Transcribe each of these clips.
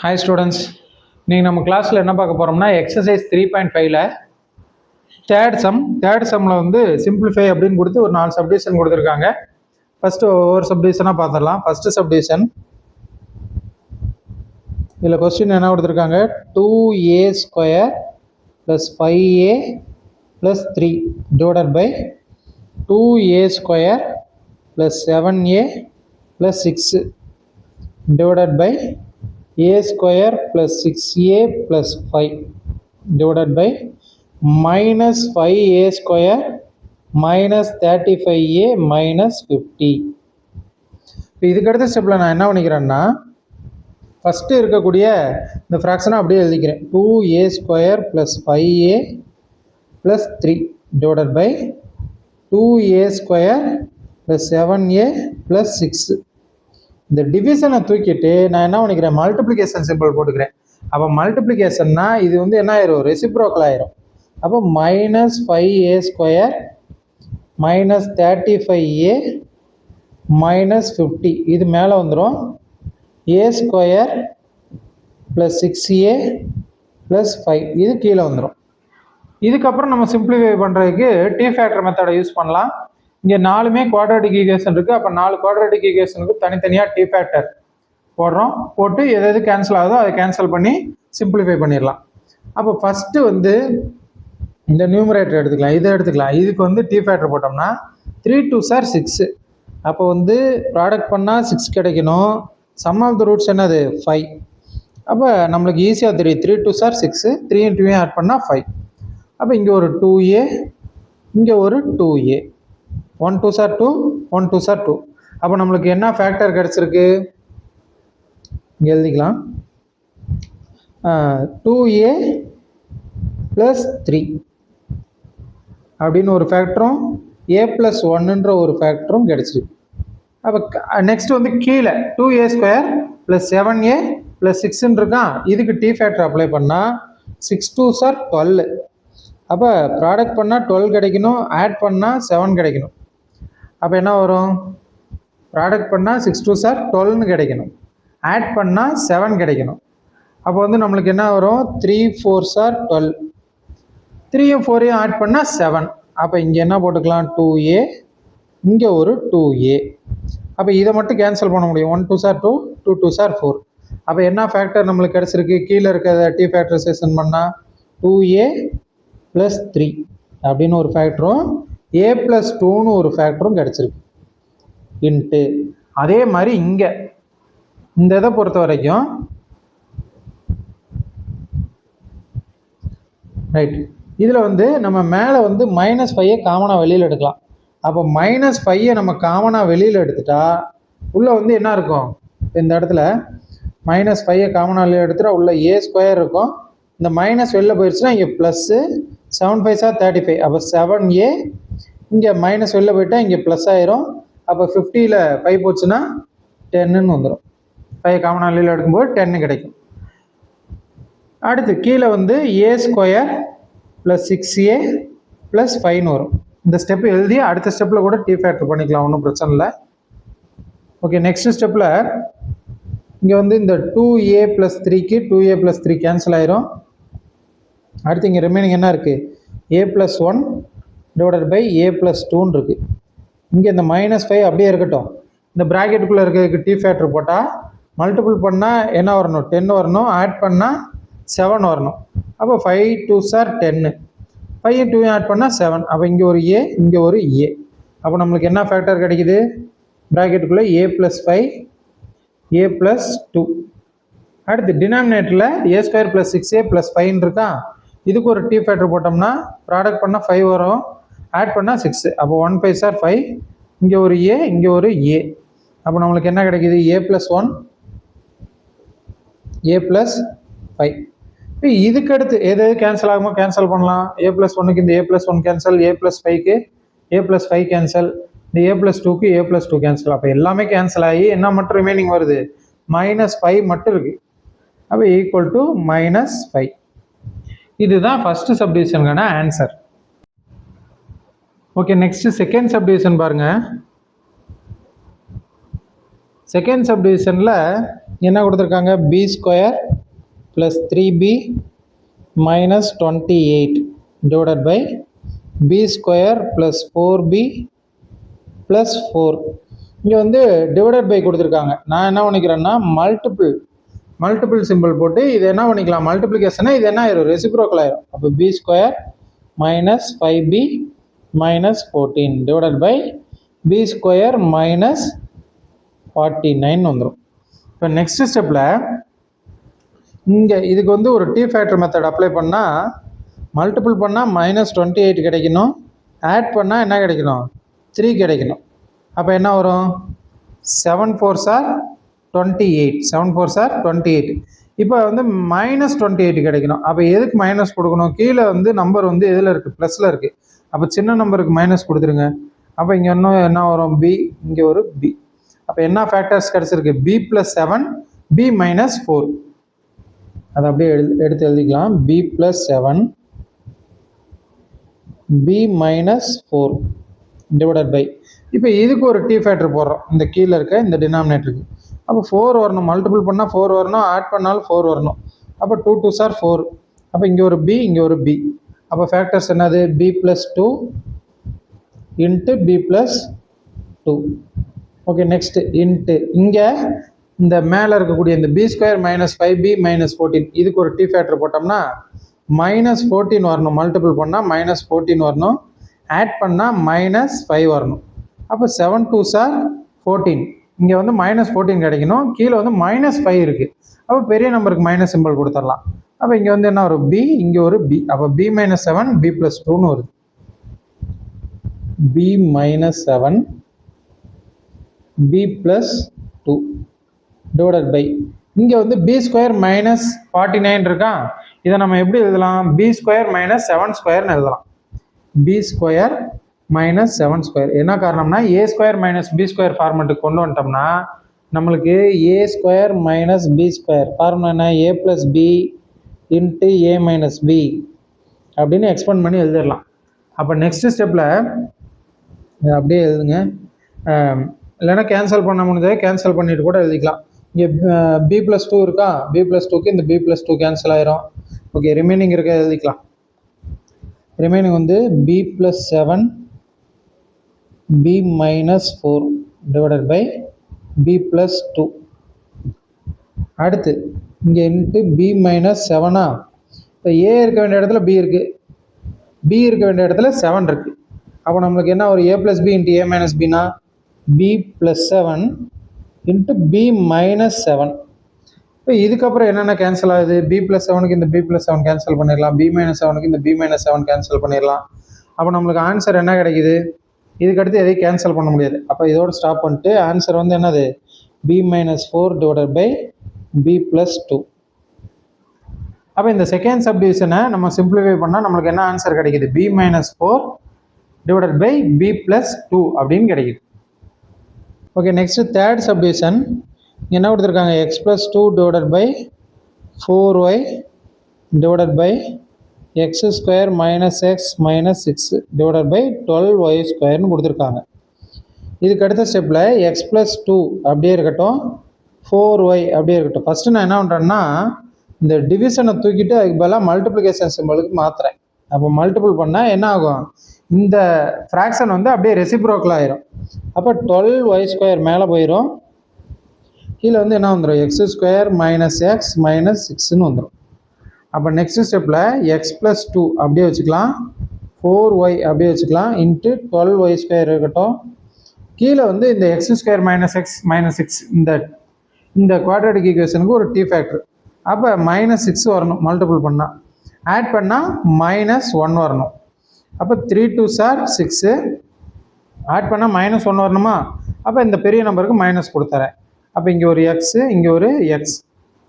Hi students, நீங்கள் நம்ம கிளாஸில் என்ன பார்க்க போகிறோம்னா எக்ஸசைஸ் 3.5ல தேர்ட் சம்மில் வந்து சிம்பிளிஃபை அப்படின்னு கொடுத்து ஒரு 4 சப்டிவிஷன் கொடுத்துருக்காங்க. ஃபஸ்ட்டு ஒவ்வொரு சப்டிவிஷனாக பார்த்துடலாம். ஃபஸ்ட்டு சப்டிவிஷன் இதில் கொஸ்டின் என்ன கொடுத்துருக்காங்க, 2a² + 5a + 3 divided by 2a² + 7a + 6 divided by a² + 6a + 5 divided by -5a² - 35a - 50. இப்போ இதுக்கு அடுத்த ஸ்டெப்பில் நான் என்ன பண்ணிக்கிறேன்னா, ஃபஸ்ட்டு இருக்கக்கூடிய இந்த ஃப்ராக்ஷனை அப்படியே எழுதிக்கிறேன். 2a² + 5a + 3 divided by 2a² + 7a + 6. இந்த டிவிஷனை தூக்கிட்டு நான் என்ன பண்ணிக்கிறேன், மல்டிப்ளிகேஷன் சிம்பிள் போட்டுக்கிறேன். அப்போ மல்டிப்ளிகேஷன்னா இது வந்து என்ன ஆயிரும், ரெசிப்ரோக்கல் ஆயிரும். அப்போ -5a² - 35a - 50 இது மேலே வந்துடும். a² + 6a + 5 இது கீழே வந்துடும். இதுக்கப்புறம் நம்ம சிம்பிளிஃபை பண்ணுறதுக்கு டி ஃபேக்டர் மெத்தடை யூஸ் பண்ணலாம். இங்கே 4மே குவாட்ராட்டிக் ஈக்குவேஷன் இருக்குது. அப்போ 4 குவாட்ராட்டிக் ஈக்குவேஷனுக்கு தனித்தனியாக டி ஃபேக்டர் போடுறோம். போட்டு எது கேன்சல் ஆகுதோ அதை கேன்சல் பண்ணி சிம்பிளிஃபை பண்ணிடலாம். அப்போ ஃபஸ்ட்டு வந்து இந்த நியூமரேட்டர் எடுத்துக்கலாம், இதை எடுத்துக்கலாம். இதுக்கு வந்து டி ஃபேக்டர் போட்டோம்னா 3 2s are 6. அப்போ வந்து ப்ராடக்ட் பண்ணால் 6 கிடைக்கணும். சம் ஆஃப் த ரூட்ஸ் என்னது 5. அப்போ நம்மளுக்கு ஈஸியாக தெரியும், 3 2s are 6, 3 × ஆட் பண்ணால் 5. அப்போ இங்கே ஒரு 2a, இங்கே ஒரு 2a, 1 2s are 2, 1 2s are 2. அப்போ நம்மளுக்கு என்ன ஃபேக்டர் கிடச்சிருக்கு, இங்கே எழுதிக்கலாம். 2a + 3 அப்படின்னு ஒரு ஃபேக்டரும் a + 1ன்ற ஒரு ஃபேக்டரும் கிடச்சிருக்கு. அப்போ நெக்ஸ்ட் வந்து கீழே 2a² + 7a + 6ன்னு இருக்கான். இதுக்கு டி ஃபேக்டர் அப்ளை பண்ணால் 6 2s are 12. அப்போ ப்ராடக்ட் பண்ணால் 12 கிடைக்கணும், ஆட் பண்ணால் 7 கிடைக்கணும். அப்போ என்ன வரும், ப்ராடக்ட் பண்ணால் 6 2s are 12ன்னு கிடைக்கணும், ஆட் பண்ணால் 7 கிடைக்கணும். அப்போ வந்து நம்மளுக்கு என்ன வரும், 3 4s are 12, 3யும் 4யும் ஆட் பண்ணால் 7. அப்போ இங்கே என்ன போட்டுக்கலாம், 2a, இங்கே ஒரு 2a. அப்போ இதை மட்டும் கேன்சல் பண்ண முடியும். 1 2s are 2, 2 2s are 4. அப்போ என்ன ஃபேக்டர் நம்மளுக்கு கிடச்சிருக்கு, கீழே இருக்கிறத டி ஃபேக்டரைசேஷன் பண்ணால் 2a + 3 அப்படின்னு ஒரு ஃபேக்டரும் a + 2ன்னு ஒரு ஃபேக்டரும் கிடச்சிருக்கு. இன்ட்டு அதே மாதிரி இங்கே இந்த இதை பொறுத்த வரைக்கும் ரைட், இதில் வந்து நம்ம மேலே வந்து -5 காமனாக வெளியில் எடுக்கலாம். அப்போ -5 நம்ம காமனாக வெளியில் எடுத்துட்டா உள்ளே வந்து என்ன இருக்கும், இந்த இடத்துல -5 காமனாக வெளியில் எடுத்துட்டா உள்ள a² இருக்கும். இந்த மைனஸ் வெளில போயிடுச்சுன்னா இங்கே ப்ளஸ்ஸு, 7 5s are 35. அப்போ 7a, இங்கே மைனஸ் வெளில போயிட்டா இங்கே ப்ளஸ் ஆயிரும். அப்போ 50ல் 5 போச்சுன்னா 10ன்னு வந்துடும். 5 காமனாக வெளியில் எடுக்கும்போது 10 கிடைக்கும். அடுத்து கீழே வந்து a² + 6a + 5ன்னு வரும். இந்த ஸ்டெப் எழுதி அடுத்த ஸ்டெப்பில் கூட டி ஃபேக்டர் பண்ணிக்கலாம், ஒன்றும் பிரச்சனை இல்லை. ஓகே, நெக்ஸ்ட் ஸ்டெப்பில் இங்கே வந்து இந்த 2a + 3க்கு 2a + 3 கேன்சல் ஆயிரும். அடுத்து இங்கே ரிமைனிங் என்ன இருக்குது, a + 1 divided by a + 2ன்னு இருக்குது. இங்கே இந்த -5 அப்படியே இருக்கட்டும். இந்த ப்ராக்கெட்டுக்குள்ளே இருக்கிறதுக்கு டி ஃபேக்டர் போட்டால் மல்டிபிள் பண்ணால் என்ன வரணும், 10 வரணும், ஆட் பண்ணால் 7 வரணும். அப்போ 5 2s are 10, 5 2 ஆட் பண்ணால் 7. அப்போ இங்கே ஒரு a, இங்கே ஒரு a. அப்போ நம்மளுக்கு என்ன ஃபேக்டர் கிடைக்குது, ப்ராக்கெட்டுக்குள்ளே a + 5, a + 2. அடுத்து டினாமினேட்டரில் a² + 6a + 5 இருக்கா. இதுக்கு ஒரு டி ஃபேக்டர் போட்டோம்னா ப்ராடக்ட் பண்ணால் 5 வரும், ஆட் பண்ணால் 6. அப்போ 1 5s are 5, இங்கே ஒரு a, இங்கே ஒரு a. அப்போ நம்மளுக்கு என்ன கிடைக்குது, a + 1, a + 5. இப்போ இதுக்கு அடுத்து எது கேன்சல் ஆகுமோ கேன்சல் பண்ணலாம். a + 1க்கு இந்த a + 1 cancel, a + 5க்கு a + 5 cancel, இந்த a + 2க்கு a + 2 கேன்சல். அப்போ எல்லாமே கேன்சல் ஆகி என்ன மட்டும் ரிமைனிங் வருது, -5 மட்டும் இருக்குது. அப்போ ஈக்குவல் டு -5. இதுதான் ஃபர்ஸ்ட் சப்டிவிஷனுக்கான answer. Okay, next second subdivision பாருங்க. செகண்ட் சப்டிவிஷனில் என்ன கொடுத்துருக்காங்க, B square plus 3b minus 28 divided by B square plus 4b plus 4. இங்கே வந்து டிவைடட் பை கொடுத்துருக்காங்க. நான் என்ன பண்ணிக்கிறேன்னா மல்டிபிள் சிம்பிள் போட்டு இது என்ன பண்ணிக்கலாம், மல்டிப்ளிகேஷனை இது என்ன ஆயிரும், ரெசிப்ரோக்கல் ஆயிரும். அப்போ B square minus 5b minus 14 divided by B square minus 49 வந்துடும். இப்போ நெக்ஸ்ட் ஸ்டெப்பில் இங்கே இதுக்கு வந்து ஒரு டி ஃபேக்டர் மெத்தட் அப்ளை பண்ணால் மல்டிபிள் பண்ணால் மைனஸ் 28 கிடைக்கணும், ஆட் பண்ணால் என்ன கிடைக்கணும், 3 கிடைக்கணும். அப்போ என்ன வரும், 7 4s are 28, 7 4s are 28. இப்போ வந்து மைனஸ் 28 கிடைக்கணும். அப்போ எதுக்கு மைனஸ் கொடுக்கணும், கீழே வந்து நம்பர் வந்து எதில் இருக்குது, ப்ளஸில் இருக்குது. அப்போ சின்ன நம்பருக்கு மைனஸ் கொடுத்துருங்க. அப்போ இங்கே இன்னும் என்ன வரும், பி, இங்கே ஒரு பி. அப்போ என்ன ஃபேக்டர்ஸ் கிடச்சிருக்கு, பி ப்ளஸ் 7 பி மைனஸ் 4. அதை அப்படியே எடுத்து எழுதிக்கலாம், B plus 7 B minus 4 divided by, இப்போ இதுக்கு ஒரு டி ஃபேக்டர் போடுறோம் இந்த கீழே இருக்க இந்த டினாமினேட்டருக்கு. அப்போ 4 வரணும், மல்டிபிள் பண்ணால் 4 வரணும், ஆட் பண்ணாலும் 4 வரணும். அப்போ 2 2s are 4. அப்போ இங்கே ஒரு பி, இங்கே ஒரு பி. அப்போ ஃபேக்டர்ஸ் என்னது, B plus 2 into B plus 2. Okay, next into இங்கே இந்த மேலே இருக்கக்கூடிய இந்த B square minus 5b minus 14 இதுக்கு ஒரு டி ஃபேக்டர் போட்டோம்னா மைனஸ் 14 வரணும், மல்டிபிள் பண்ணால் மைனஸ் 14 வரணும், ஆட் பண்ணால் மைனஸ் 5 வரணும். அப்போ 7 2s are 14. இங்கே வந்து மைனஸ் 14 கிடைக்கணும், கீழே வந்து மைனஸ் 5 இருக்குது. அப்போ பெரிய நம்பருக்கு மைனஸ் சிம்பிள் கொடுத்துடலாம். அப்போ இங்கே வந்து என்ன ஒரு பி, இங்கே ஒரு பி. அப்போ பி மைனஸ் 7 பி ப்ளஸ் 2ன்னு வருது. B minus 7 B plus 2 divided by இங்கே வந்து பி ஸ்கொயர் மைனஸ் 49 இருக்கா, இதை நம்ம எப்படி எழுதலாம், பி ஸ்கொயர் மைனஸ் 7 ஸ்கொயர்னு எழுதலாம். B square minus 7 square. என்ன காரணம்னா A square minus B square ஃபார்மெட்டுக்கு கொண்டு வந்துட்டோம்னா நம்மளுக்கு A square minus B square formula என்ன, A plus B into A minus B அப்படின்னு எக்ஸ்பெண்ட் பண்ணி எழுதிடலாம். அப்போ நெக்ஸ்ட் ஸ்டெப்பில் அப்படியே எழுதுங்க, இல்லைன்னா கேன்சல் பண்ண முடிஞ்சதை கேன்சல் பண்ணிட்டு கூட எழுதிக்கலாம். இங்கே பி ப்ளஸ் 2 இருக்கா, பி ப்ளஸ் 2க்கு இந்த பி ப்ளஸ் 2 கேன்சல் ஆயிரும். ஓகே, ரிமைனிங் இருக்க எழுதிக்கலாம். ரிமைனிங் வந்து B plus 7 B minus 4 divided by B plus 2. அடுத்து இங்கே இன்ட்டு பி மைனஸ் 7. இப்போ ஏ இருக்க வேண்டிய இடத்துல பி இருக்குது, பி இருக்க வேண்டிய இடத்துல 7 இருக்குது. அப்போ நம்மளுக்கு என்ன ஒரு A plus B into A minus பின்னா B plus 7 into B minus 7. இப்போ இதுக்கப்புறம் என்னென்ன கேன்சல் ஆகுது, பி ப்ளஸ் 7க்கு இந்த பி ப்ளஸ் 7 கேன்சல் பண்ணிடலாம், பி மைனஸ் 7க்கு இந்த பி மைனஸ் 7 கேன்சல் பண்ணிடலாம். அப்போ நம்மளுக்கு ஆன்சர் என்ன கிடைக்குது, இதுக்கடுத்து எதையும் கேன்சல் பண்ண முடியாது. அப்போ இதோடு ஸ்டாப் பண்ணிட்டு ஆன்சர் வந்து என்னது, B minus 4 divided by B plus 2. அப்போ இந்த செகண்ட் சப்டிவிஷனை நம்ம சிம்பிளிஃபை பண்ணால் நம்மளுக்கு என்ன ஆன்சர் கிடைக்குது, B minus 4 divided by B plus 2 அப்படின்னு கிடைக்குது. ஓகே, நெக்ஸ்ட் தேர்ட் சப்டிவிஷன் என்ன கொடுத்துருக்காங்க, X plus 2 divided by 4y divided by X square minus X minus 6 divided by 12y ஸ்கொயர்னு கொடுத்துருக்காங்க. இதுக்கு அடுத்த ஸ்டெப்பில் எக்ஸ் ப்ளஸ் 2 அப்படியே இருக்கட்டும், 4y அப்படியே இருக்கட்டும். ஃபஸ்ட்டு நான் என்ன பண்ணுறேன்னா இந்த டிவிஷனை தூக்கிட்டு அதுக்கு பதிலாக மல்டிப்ளிகேஷன் சிம்பிளுக்கு மாற்றுறேன். அப்போ மல்டிபிள் பண்ணால் என்ன ஆகும், இந்த ஃப்ராக்ஷன் வந்து அப்படியே ரெசிப்ரோக்கல் ஆயிரும். அப்போ 12y ஸ்கொயர் மேலே போயிடும், கீழே வந்து என்ன வந்துடும், X square minus X minus 6ன்னு வந்துடும். அப்போ நெக்ஸ்ட் ஸ்டெப்பில் எக்ஸ் ப்ளஸ் 2 அப்படியே வச்சுக்கலாம், 4y அப்படியே வச்சுக்கலாம், இன்ட்டு 12y ஸ்கொயர் இருக்கட்டும். கீழே வந்து இந்த X square minus X minus 6 இந்த குவாட்ரேட்டிக் ஈக்குவேஷனுக்கு ஒரு டி ஃபேக்டர். அப்போ மைனஸ் 6 வரணும் மல்டிபிள் பண்ணால், ஆட் பண்ணால் மைனஸ் 1 வரணும். அப்போ 3 2s are 6, ஆட் பண்ணால் மைனஸ் 1 வரணுமா. அப்போ இந்த பெரிய நம்பருக்கு மைனஸ் கொடுத்துறேன். அப்போ இங்கே ஒரு எக்ஸு, இங்கே ஒரு எக்ஸ்.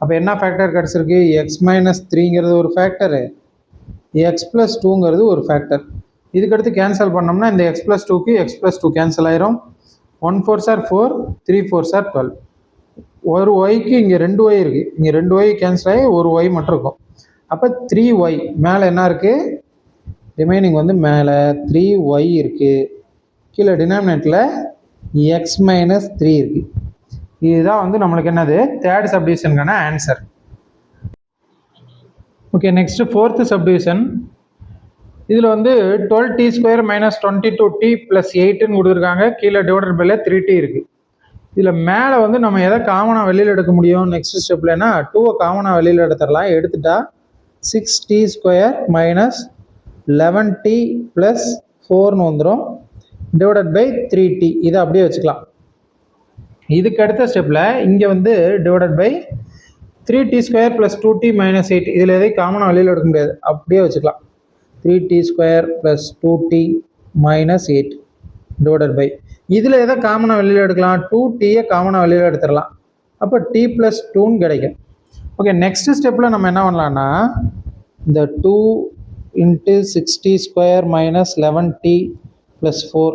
அப்போ என்ன ஃபேக்டர் கிடச்சிருக்கு, எக்ஸ் மைனஸ் 3ங்கிறது ஒரு ஃபேக்டரு, எக்ஸ் ப்ளஸ் 2ங்கிறது ஒரு ஃபேக்டர். இதுக்கடுத்து கேன்சல் பண்ணோம்னா இந்த எக்ஸ் ப்ளஸ் 2க்கு எக்ஸ் ப்ளஸ் 2 கேன்சல் ஆயிரும். 1 4s are 4, 3 4s are 12. ஒரு ஒய்க்கு இங்கே 2y இருக்குது, இங்கே 2y கேன்சல் ஆகி ஒரு ஒய் மட்டும் இருக்கும். அப்போ 3y மேலே என்ன இருக்குது, ரிமைனிங் வந்து மேலே 3y இருக்குது, கீழே டினாமினேட்டில் எக்ஸ் மைனஸ் 3 இருக்குது. இதுதான் வந்து நம்மளுக்கு என்னது தேர்ட் சப்டிவிஷனுக்கான answer. Okay, next fourth subdivision. இதில் வந்து 12t² - 22t + 8ன்னு கொடுத்துருக்காங்க. கீழே டிவைடட் பைல 3t இருக்குது. இதில் மேலே வந்து நம்ம எதை காமனாக வெளியில் எடுக்க முடியும் நெக்ஸ்ட் ஸ்டெப்லனா 2வை காமனாக வெளியில் எடுத்துடலாம். எடுத்துட்டா 6t² - 11t + 4ன்னு வந்துடும் டிவைடட் பை 3t. இதை அப்படியே வச்சுக்கலாம். இதுக்கு அடுத்த ஸ்டெப்பில் இங்கே வந்து டிவைடட் பை 3t² + 2t - 8. இதில் எதை காமனாக வெளியில் எடுக்க முடியாது, அப்படியே வச்சுக்கலாம். 3t² + 2t - 8 டிவைடட் பை இதில் எதை காமனாக வெளியில் எடுக்கலாம், 2tயை காமனாக வெளியில் எடுத்துடலாம். அப்போ t + 2ன்னு கிடைக்கும். ஓகே, நெக்ஸ்ட் ஸ்டெப்பில் நம்ம என்ன பண்ணலாம்னா இந்த 2 × 6t² - 11t + 4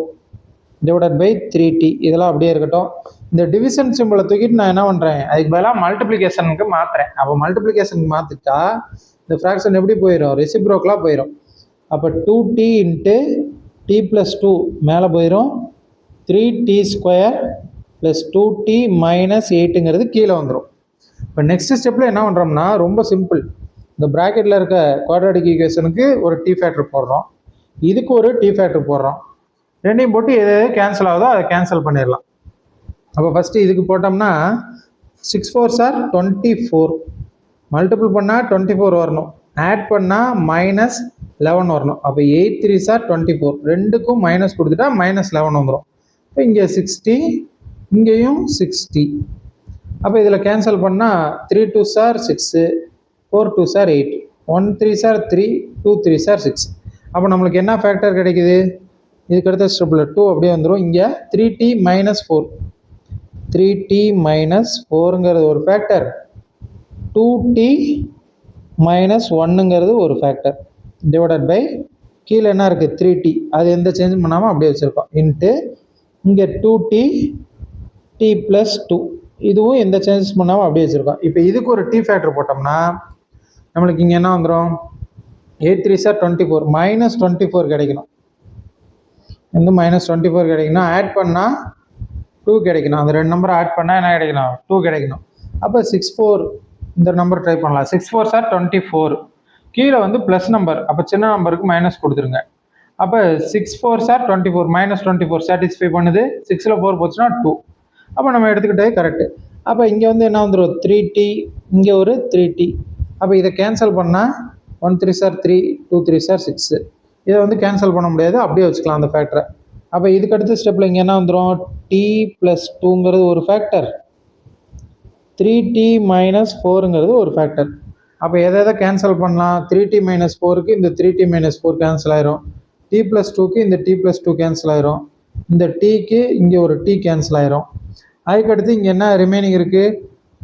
divided by 3t இதெல்லாம் அப்படியே இருக்கட்டும். இந்த டிவிஷன் சிம்பிளை தூக்கிட்டு நான் என்ன பண்ணுறேன், அதுக்கு பதிலாக மல்டிப்ளிகேஷனுக்கு மாற்றுறேன். அப்போ மல்டிப்ளிகேஷனுக்கு மாற்றிட்டா இந்த ஃப்ராக்ஷன் எப்படி போயிடும், ரெசிப்ரோக்கலாக போயிடும். அப்போ 2t × t + 2 மேலே போயிடும். 3t² + 2t - 8ங்கிறது கீழே வந்துடும். இப்போ நெக்ஸ்ட் ஸ்டெப்பில் என்ன பண்ணுறோம்னா ரொம்ப சிம்பிள். இந்த ப்ராக்கெட்டில் இருக்க குவாட்ராட்டிக் ஈக்குவேஷனுக்கு ஒரு t ஃபேக்டர் போடுறோம், இதுக்கு ஒரு t ஃபேக்டர் போடுறோம். ரெண்டையும் போட்டு எது கேன்சல் ஆகுதோ அதை கேன்சல் பண்ணிடலாம். அப்போ ஃபஸ்ட்டு இதுக்கு போட்டோம்னா 6 4s are 24, மல்டிபிள் பண்ணால் 24 வரணும், ஆட் பண்ணால் -11 வரணும். அப்போ 8 3s are 24, ரெண்டுக்கும் மைனஸ் கொடுத்துட்டா -11 வந்துடும். இப்போ இங்கே 60, இங்கேயும் 60. அப்போ இதில் கேன்சல் பண்ணால் 3 2s are 6, 4 2s are 8, 1 3s are 3, 2 3s are 6. அப்போ நம்மளுக்கு என்ன ஃபேக்டர் கிடைக்குது, இதுக்கு அடுத்த ஸ்டெப்பில் 2 அப்படியே வந்துடும். இங்கே 3t - 4, 3t - 4ங்கிறது ஒரு ஃபேக்டர், 2t - 1ங்கிறது ஒரு ஃபேக்டர் டிவைடட் பை கீழே என்ன இருக்குது 3t, அது எந்த சேஞ்சும் பண்ணாமல் அப்படியே வச்சுருக்கோம். இன்ட்டு இங்கே 2t t + 2, இதுவும் எந்த சேஞ்சஸ் பண்ணாமல் அப்படியே வச்சுருக்கோம். இப்போ இதுக்கு ஒரு t ஃபேக்டர் போட்டோம்னா நம்மளுக்கு இங்கே என்ன வந்துடும், 8 3s are 24, -24 கிடைக்கணும். வந்து -24 கிடைக்கணும். ஆட் பண்ணால் 2 கிடைக்கணும். அந்த ரெண்டு நம்பரை ஆட் பண்ணால் என்ன கிடைக்கணும், 2 கிடைக்கணும். அப்போ 6 4 இந்த நம்பர் ட்ரை பண்ணலாம். 6 4s are 24, கீழே வந்து ப்ளஸ் நம்பர், அப்போ சின்ன நம்பருக்கு மைனஸ் கொடுத்துருங்க. அப்போ 6 4s are 24, -24 சாட்டிஸ்ஃபை பண்ணுது. 6ல் 4 போச்சுன்னா 2. அப்போ நம்ம எடுத்துக்கிட்டே கரெக்டு. அப்போ இங்கே வந்து என்ன வந்துடும் 3t, இங்கே ஒரு 3t. அப்போ இதை கேன்சல் பண்ணால் 1 3s are 3, 2 3s are 6. இதை வந்து கேன்சல் பண்ண முடியாது, அப்படியே வச்சுக்கலாம் அந்த ஃபேக்டரை. அப்போ இதுக்கு அடுத்த ஸ்டெப்பில் இங்கே என்ன வந்துடும், t + 2ங்கிறது ஒரு ஃபேக்டர், 3t - 4ங்கிறது ஒரு ஃபேக்டர். அப்போ எதை கேன்சல் பண்ணலாம், 3t - 4க்கு இந்த 3t - 4 கேன்சல் ஆயிரும், t + 2க்கு இந்த t + 2 கேன்சல் ஆயிரும், இந்த tக்கு இங்கே ஒரு t கேன்சல் ஆயிரும். அதுக்கடுத்து இங்கே என்ன ரிமைனிங் இருக்குது,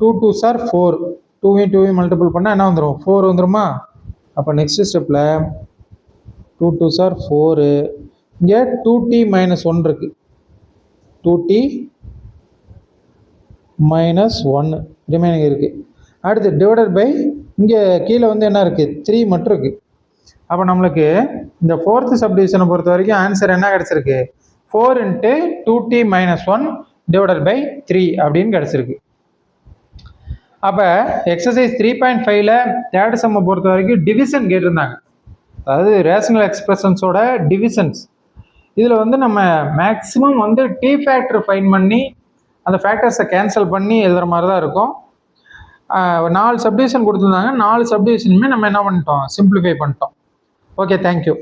2 2s are 4, 2வையும் 2வையும் மல்டிபிள் பண்ணால் என்ன வந்துடும், 4 வந்துடுமா. அப்போ நெக்ஸ்ட் ஸ்டெப்பில் 2 2s are 4, இங்கே 2t - 1 இருக்குது, 2t - 1 ரிமைனிங் இருக்குது. அடுத்து டிவைடட் பை இங்கே கீழே வந்து என்ன இருக்குது, 3 மட்டும் இருக்குது. அப்போ நம்மளுக்கு இந்த ஃபோர்த்து சப்டிவிஷனை பொறுத்த வரைக்கும் ஆன்சர் என்ன கிடச்சிருக்கு, 4 × 2t - 1 டிவைடட் பை 3 அப்படின்னு கிடச்சிருக்கு. அப்போ எக்ஸசைஸ் 3.5ல் தேர்ட் சம்மை பொறுத்த வரைக்கும் டிவிஷன் கேட்டிருந்தாங்க, அதாவது ரேஷனல் எக்ஸ்பிரஷன்ஸோட டிவிஷன்ஸ். இதில் வந்து நம்ம மேக்ஸிமம் வந்து t ஃபேக்டர் ஃபைன் பண்ணி அந்த ஃபேக்டர்ஸை கேன்சல் பண்ணி எழுதுகிற மாதிரி தான் இருக்கும். 4 சப்டிவிஷன் கொடுத்துருந்தாங்க, 4 சப்டிவிஷனுமே நம்ம என்ன பண்ணிட்டோம், சிம்பிளிஃபை பண்ணிட்டோம். Okay, thank you.